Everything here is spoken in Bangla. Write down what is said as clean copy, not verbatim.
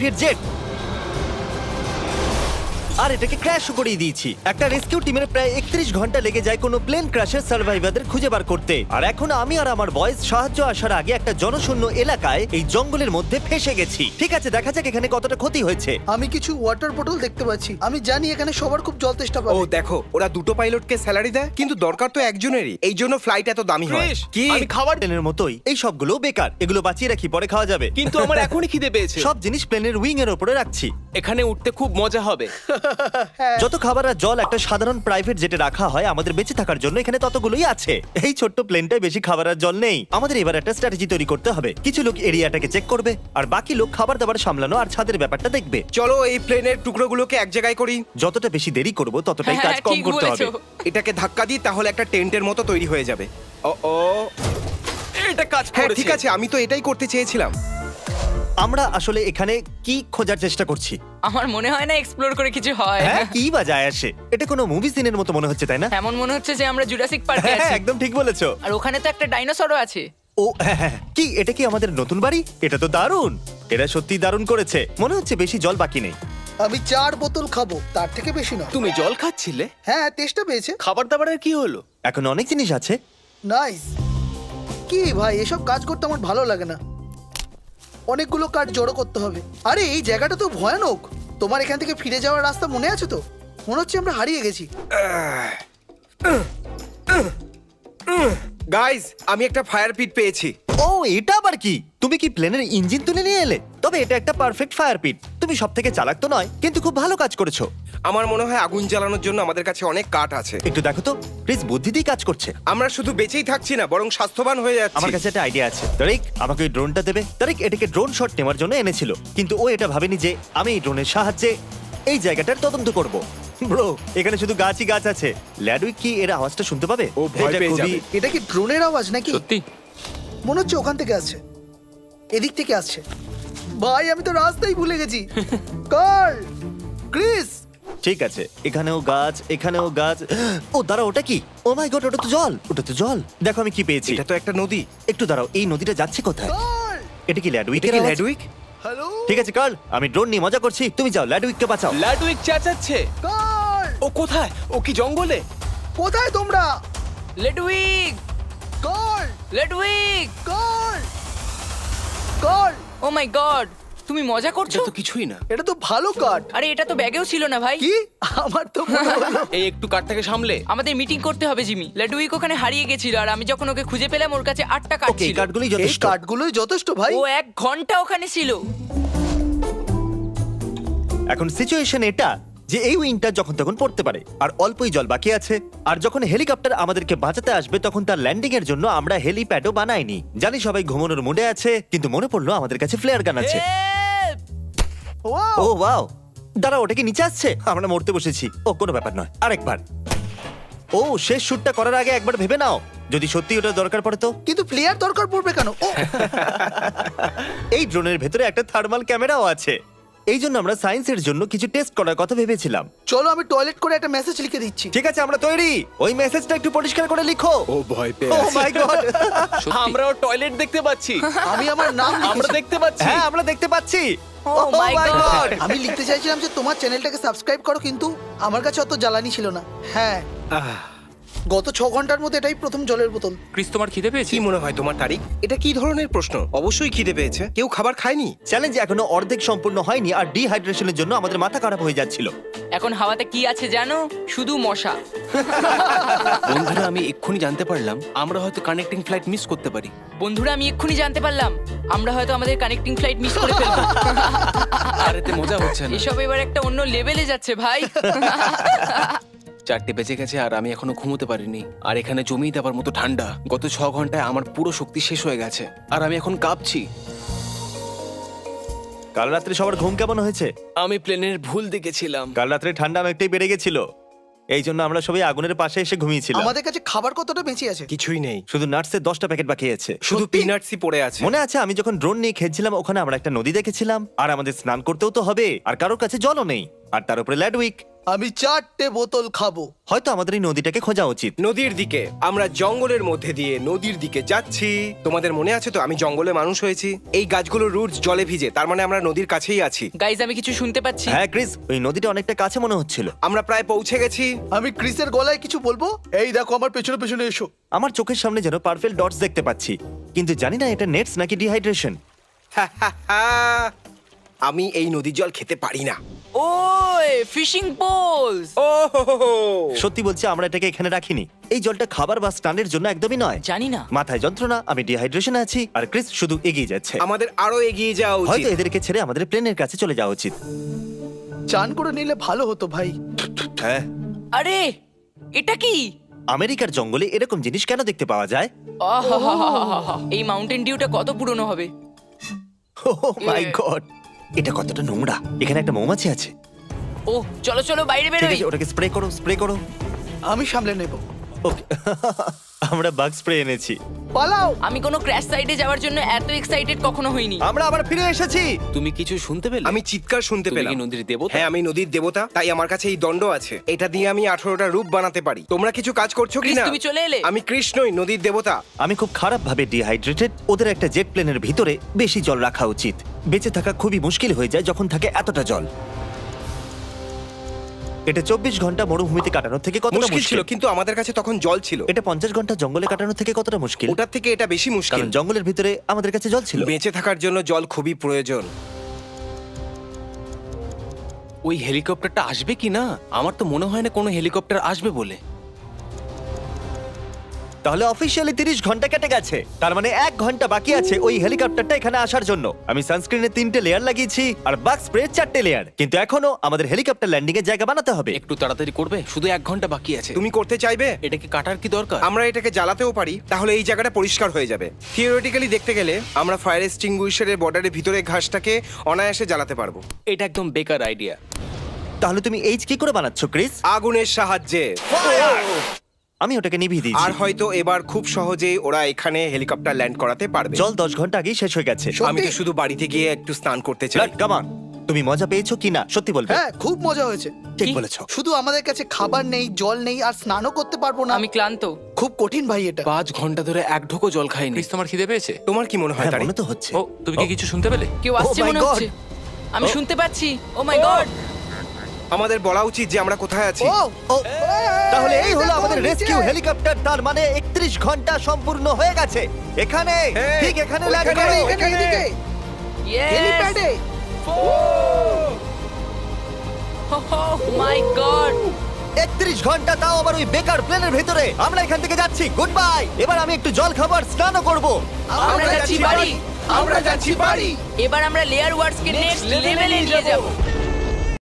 জেট আর এটাকে ক্র্যাশ করিয়ে দিয়েছি। একটা রেস্কিউ টিমের প্রায় 31 ঘন্টা লেগে যায় কোনো প্লেন ক্র্যাশের সার্ভাইভারদের খুঁজে বার করতে। আর এখন আমি আর আমার বয়েজ সাহায্য আসার আগে একটা জনশূন্য এলাকায় এই জঙ্গলের মধ্যে ফেসে গেছি। ঠিক আছে, দেখা যাক এখানে কতটা ক্ষতি হয়েছে। আমি কিছু ওয়াটার বোতল দেখতে পাচ্ছি। আমি জানি এখানে সবার খুব জল তেষ্টা ও পাবে। দেখো, ওরা দুটো পাইলটকে স্যালারি দেয়, কিন্তু দরকার তো একজনেরই। এই জন্য ফ্লাইট এত দামি হয়। ক্রিস, কি আমি খাবার প্লেনের মতোই এই সবগুলো বেকার, এগুলো বাঁচিয়ে রাখি, পরে খাওয়া যাবে। কিন্তু আমার এখনই খিদে পেয়েছে। সব জিনিস প্লেনের উইং এর উপরে রাখছি। এখানে উঠতে খুব মজা হবে। যত খাবার আর জল একটা সাধারণ প্রাইভেট জেটে রাখা হয় আমাদের বেঁচে থাকার জন্য, এখানে ততগুলোই আছে। এই ছোট্ট প্লেনটায় বেশি খাবার আর জল নেই। আমাদের এবার একটা স্ট্র্যাটেজি তৈরি করতে হবে। কিছু লোক এরিয়াটাকে চেক করবে আর বাকি লোক খাবার দাবার সামলানো আর ছাদের ব্যাপারটা দেখবে। চলো এই প্লেনের টুকরোগুলোকে এক জায়গায় করি। যতটা বেশি দেরি করব ততটাই কাজ হ্যাঁ, কম ঠিক করতে হবে। বলেছো। এটাকে ধাক্কা দিই, তাহলে একটা টেন্টের মতো তৈরি হয়ে যাবে। ও ও এটা কাজ হ্যাঁ করেছে। ঠিক আছে, আমি তো এটাই করতে চেয়েছিলাম। আমরা আসলে এখানে কি খোঁজার চেষ্টা করছি? আমার মনে হয় না এক্সপ্লোর করে কিছু হয়। হ্যাঁ, কি বা যায় আসে? এটা কোনো মুভি সিনের মতো মনে হচ্ছে, তাই না? এমন মনে হচ্ছে যে আমরা জুরাসিক পার্কে হ্যাঁ, আছি। একদম ঠিক বলেছো। আর ওখানে তো একটা ডাইনোসরও আছে। ও হ্যাঁ হ্যাঁ, কি এটা কি আমাদের নতুন বাড়ি? এটা তো দারুণ। এরা সত্যি দারুণ করেছে। মনে হচ্ছে বেশি জল বাকি নেই। আমি 4 বোতল খাবো, তার থেকে বেশি নয়। তুমি জল খাচ্ছিলে? হ্যাঁ, তেষ্টা পেয়েছে। খাবার দাবারের কি হলো? এখন অনেক জিনিস আছে। নাইস। কি ভাই, এসব কাজ করতে আমার ভালো লাগে না। অনেকগুলো কাঠ জড়ো করতে হবে। আরে এই জায়গাটা তো ভয়ানক। তোমার এখান থেকে ফিরে যাওয়ার রাস্তা মনে আছে তো? মনে হচ্ছে আমরা হারিয়ে গেছি। গাইস, আমি একটা ফায়ার পিট পেয়েছি। ও, এটা আবার কি? তুমি কি প্লেনের ইঞ্জিন তুলে নিয়ে এলে? তবে এটা একটা পারফেক্ট ফায়ার পিট। তুমি সব থেকে চালাক তো নয়, কিন্তু খুব ভালো কাজ করেছো। আমার মনে হয় আগুন জ্বালানোর জন্য আমাদের কাছে অনেক কাঠ আছে। একটু দেখো তো, প্লিজ বুদ্ধি দিয়ে কাজ করছে। আমরা শুধু বেঁচেই থাকছি না, বরং স্বাস্থ্যবান হয়ে যাচ্ছি। আমার কাছে একটা আইডিয়া আছে। তারিক আমাকে ওই ড্রোনটা দেবে। তারিক এটাকে ড্রোন শট নেওয়ার জন্য এনেছিল, কিন্তু ও এটা ভাবেনি যে আমি এই ড্রোনের সাহায্যে এই জায়গাটার তদন্ত করব। ব্রো, এখানে শুধু গাছই গাছ আছে। ল্যাডউইক কি এর আওয়াজটা শুনতে পাবে? ও ভয় এটা পেয়ে খুবই- যাবে। এটা কি ড্রোনের আওয়াজ নাকি? সত্যি? মনে হচ্ছে ওখান থেকে আসছে, এদিক থেকে আসছে। ভাই আমি তো রাস্তাই ভুলে গেছি। কার্ল, ক্রিস, ঠিক আছে, এখানেও গাছ, এখানেও গাছ। ও দাঁড়া, ওটা কি? ও মাই গড, ওটা তো জল। ওটা তো জল। দেখো আমি কি পেয়েছি। এটা তো একটা নদী। একটু দাঁড়াও, এই নদীটা যাচ্ছে কোথায়? কার্ল, এটা কি ল্যাডউইক? এটা কি ল্যাডউইক? হ্যালো ঠিক আছে কার্ল, আমি ড্রোন নিয়ে মজা করছি, তুমি যাও ল্যাডউইককে বাঁচাও। লাডুইক চেঁচাচ্ছে। কার্ল, ও কোথায়? ও কি জঙ্গলে? কোথায় তোমরা? লেডউইক, কার্ল, লেডউইক! কার্ল, কার্ল, ও মাই গড, তুমি মজা করছো? এটা তো কিছুই না। এটা তো ভালো কাঠ। আরে এটা তো ব্যাগেও ছিল না ভাই। কি? আমার তো মনে হলো এই একটু কাঠটাকে সামলে। আমাদের মিটিং করতে হবে জিমি। লেডউইক ওখানে হারিয়ে গেছিল আর আমি যখন ওকে খুঁজে পেলাম ওর কাছে 8টা কাঠ ওকে, এই ছিল। কাঠগুলোই এই যথেষ্ট। কাঠগুলোই যথেষ্ট ভাই। ও 1 ঘন্টা ওখানে ছিল। এখন সিচুয়েশন এটা যে এই উইংটা যখন তখন পড়তে পারে আর অল্পই জল বাকি আছে। আর যখন হেলিকপ্টার আমাদেরকে বাঁচাতে আসবে তখন তার ল্যান্ডিং এর জন্য আমরা হেলিপ্যাডও বানাইনি। জানি সবাই ঘুমানোর মুডে আছে, কিন্তু মনে পড়লো আমাদের কাছে ফ্লেয়ার গান আছে। Help! ওয়াও, ও ওয়াও, দাঁড়া, ওটা কি নিচে আসছে? আমরা মরতে বসেছি। ও কোনো ব্যাপার নয়, আরেকবার। ও, শেষ শুটটা করার আগে একবার ভেবে নাও, যদি সত্যি ওটা দরকার পড়ে তো। কিন্তু প্লেয়ার দরকার পড়বে কেন? ও এই ড্রোনের ভেতরে একটা থার্মাল ক্যামেরাও আছে। এই জন্য আমরা সায়েন্সের জন্য কিছু টেস্ট করার কথা ভেবেছিলাম। চলো আমি টয়লেট করে একটা মেসেজ লিখে দিচ্ছি। ঠিক আছে, আমরা তৈরি। ওই মেসেজটা একটু পরিষ্কার করে লিখো। ও ভয় পেয়ে ও মাই গড। আমরাও টয়লেট দেখতে পাচ্ছি। আমি আমার নাম আমরা লিখেছি। দেখতে পাচ্ছি। হ্যাঁ, আমরা দেখতে পাচ্ছি। Oh my God! আমি লিখতে চাইছিলাম যে তোমার চ্যানেলটাকে সাবস্ক্রাইব করো, কিন্তু আমার কাছে অত জ্বালানি ছিল না। হ্যাঁ, গত 6 ঘন্টার মধ্যে এটাই প্রথম জলের বোতল। ক্রিস, তোমার খিদে পেয়েছে? কি মনে হয় তোমার, তারিক? এটা কি ধরনের প্রশ্ন? অবশ্যই খিদে পেয়েছে। কেউ খাবার খায়নি? চ্যালেঞ্জ এখনো অর্ধেক সম্পূর্ণ হয়নি আর ডিহাইড্রেশনের জন্য আমাদের মাথা খারাপ হয়ে যাচ্ছিল। এখন হাওয়াতে কি আছে জানো? শুধু মশা। বন্ধুরা, আমি এক্ষুনি জানতে পারলাম আমরা হয়তো কানেক্টিং ফ্লাইট মিস করতে পারি। বন্ধুরা, আমি এক্ষুনি জানতে পারলাম আমরা হয়তো আমাদের কানেক্টিং ফ্লাইট মিস করে ফেলবো। আর এতে মজা হচ্ছে না। এসব এবার একটা অন্য লেভেলে যাচ্ছে ভাই। 4টে বেজে গেছে আর আমি এখনো ঘুমোতে পারিনি। আর এখানে জমিয়ে দেবার মতো ঠান্ডা। গত 6 ঘন্টায় আমার পুরো শক্তি শেষ হয়ে গেছে আর আমি এখন কাঁপছি। কাল রাত্রে সবার ঘুম কেমন হয়েছে? আমি প্লেনের ভুল দেখেছিলাম। কাল রাত্রে ঠান্ডা অনেকটাই বেড়ে গেছিল, এই জন্য আমরা সবাই আগুনের পাশে এসে ঘুমিয়েছিলাম। আমাদের কাছে খাবার কতটা বেঁচে আছে? কিছুই নেই, শুধু নাটসের 10টা প্যাকেট বাকি আছে। শুধু সত্যি? পিনাটসই পড়ে আছে। মনে আছে আমি যখন ড্রোন নিয়ে খেলছিলাম, ওখানে আমরা একটা নদী দেখেছিলাম আর আমাদের স্নান করতেও তো হবে, আর কারোর কাছে জলও নেই, আর তার উপরে ল্যাডউইক। আমি 4টে বোতল খাবো। হয়তো আমাদের এই নদীটাকে খোঁজা উচিত। নদীর দিকে আমরা জঙ্গলের মধ্যে দিয়ে নদীর দিকে যাচ্ছি। তোমাদের মনে আছে তো আমি জঙ্গলে মানুষ হয়েছি। এই গাছগুলোর রুটস জলে ভিজে, তার মানে আমরা নদীর কাছেই আছি। গাইজ আমি কিছু শুনতে পাচ্ছি। হ্যাঁ ক্রিস, ওই নদীটা অনেকটা কাছে মনে হচ্ছিল। আমরা প্রায় পৌঁছে গেছি। আমি ক্রিসের গলায় কিছু বলবো। এই দেখো, আমার পেছনে পেছনে এসো। আমার চোখের সামনে যেন পার্পল ডটস দেখতে পাচ্ছি, কিন্তু জানি না এটা নেটস নাকি ডিহাইড্রেশন। আমি এই নদীর জল খেতে পারি না। ওই ফিশিং পোলস। ও সত্যি বলছি, আমরা এটাকে এখানে রাখিনি। এই জলটা খাবার বা স্নানের জন্য একদমই নয়। জানি না। মাথায় যন্ত্রণা, আমি ডিহাইড্রেশনে আছি, আর ক্রিস শুধু এগিয়ে যাচ্ছে। আমাদের আরো এগিয়ে যাওয়া উচিত। হয়তো এদেরকে ছেড়ে আমাদের প্লেনের কাছে চলে যাওয়া উচিত। চান করে নিলে ভালো হতো ভাই। হ্যাঁ, আরে এটা কি? আমেরিকার জঙ্গলে এরকম জিনিস কেন দেখতে পাওয়া যায়? আহাহাহাহাহা। এই মাউন্টেন ডিউটা কত পুরনো হবে? মাই গড, এটা কতটা নোংরা। এখানে একটা মৌমাছি আছে। ও চলো চলো বাইরে ঠিক বেরোই। আছে, ওটাকে স্প্রে করো, স্প্রে করো। আমি সামলে নেব। ওকে। আমরা বাগ স্প্রে এনেছি। পালাও। আমি কোনো ক্র্যাশ সাইটে যাওয়ার জন্য এত এক্সাইটেড কখনো হইনি। আমরা আবার ফিরে এসেছি। তুমি কিছু শুনতে পেলে? আমি চিৎকার শুনতে তুমি পেলাম। কি নদীর দেবতা? হ্যাঁ, আমি নদীর দেবতা, তাই আমার কাছে এই দণ্ড আছে। এটা দিয়ে আমি 18টা রূপ বানাতে পারি। তোমরা কিছু কাজ করছো কি ক্রিস, না? তুমি চলে এলে। আমি কৃষ্ণই, নদীর দেবতা। আমি খুব খারাপ ভাবে ডিহাইড্রেটেড। ওদের একটা জেট প্লেনের ভিতরে বেশি জল রাখা উচিত। বেঁচে থাকা খুবই মুশকিল হয়ে যায় যখন থাকে এতটা জল। এটা 24 ঘন্টা মরুভূমিতে কাটানোর থেকে কতটা মুশকিল ছিল, মুশকিল? কিন্তু আমাদের কাছে তখন জল ছিল। এটা 50 ঘন্টা জঙ্গলে কাটানোর থেকে কতটা মুশকিল? ওটার থেকে এটা বেশি মুশকিল। কারণ জঙ্গলের ভিতরে আমাদের কাছে জল ছিল। বেঁচে থাকার জন্য জল খুবই প্রয়োজন। ওই হেলিকপ্টারটা আসবে কি না? আমার তো মনে হয় না কোনো হেলিকপ্টার আসবে বলে। তাহলে অফিসিয়ালি 30 ঘন্টা কেটে গেছে। তার মানে 1 ঘন্টা বাকি আছে ওই হেলিকপ্টারটা এখানে আসার জন্য। আমি সানস্ক্রিনে 3টে লেয়ার লাগিয়েছি আর বাগ স্প্রে 4টে লেয়ার, কিন্তু এখনো আমাদের হেলিকপ্টার ল্যান্ডিং এর জায়গা বানাতে হবে। একটু তাড়াতাড়ি করবে, শুধু 1 ঘন্টা বাকি আছে। তুমি করতে চাইবে? এটাকে কাটার কি দরকার? আমরা এটাকে জ্বালাতেও পারি, তাহলে এই জায়গাটা পরিষ্কার হয়ে যাবে। থিওরিটিক্যালি দেখতে গেলে আমরা ফায়ার এক্সটিংগুইশারের বর্ডারের ভিতরে ঘাসটাকে অনায়াসে জ্বালাতে পারবো। এটা একদম বেকার আইডিয়া। তাহলে তুমি এইচ কি করে বানাচ্ছ ক্রিস? আগুনের সাহায্যে। আমি ওটাকে নিভিয়ে দিয়েছি। আর হয়তো এবার খুব সহজেই ওরা এখানে হেলিকপ্টার ল্যান্ড করাতে পারবে। জল 10 ঘন্টা আগেই শেষ হয়ে গেছে। আমি তো শুধু বাড়িতে গিয়ে একটু স্নান করতে চাই। কাম অন, তুমি মজা পেয়েছো কিনা সত্যি বলবে? হ্যাঁ, খুব মজা হয়েছে। ঠিক কি? বলেছো। শুধু আমাদের কাছে খাবার নেই, জল নেই, আর স্নানও করতে পারবো না। আমি ক্লান্ত। খুব কঠিন ভাই এটা। 5 ঘন্টা ধরে এক ঢোকও জল খাইনি। ক্রিস, তোমার খিদে পেয়েছে? তোমার কি মনে হয় হ্যাঁ, তারি? মনে তো হচ্ছে। ও, তুমি কি কিছু শুনতে পেলে? কেউ আসছে my মনে God! হচ্ছে। আমি শুনতে পাচ্ছি। ও মাই গড। আমাদের বলা উচিত যে আমরা কোথায় আছি। ও ও, তাহলে এই হলো দেখো, আমাদের নিচে। Rescue helicopter. তার মানে 31 ঘন্টা সম্পূর্ণ হয়ে গেছে। এখানে, Hey, ঠিক এখানে ওইখানে, ল্যান্ড করো। এখানে, এদিকে, ইয়েস। হেলিপ্যাডে। মাই গড। 31 ঘন্টা, তাও আবার ওই বেকার প্লেনের ভিতরে। আমরা এখান থেকে যাচ্ছি, গুড বাই। এবার আমি একটু জল খাবার, স্নানও করব। আমরা যাচ্ছি বাড়ি। আমরা যাচ্ছি বাড়ি। এবার আমরা লেয়ার ওয়ার্ডস কে নেক্সট লেভেলে নিয়ে যাব।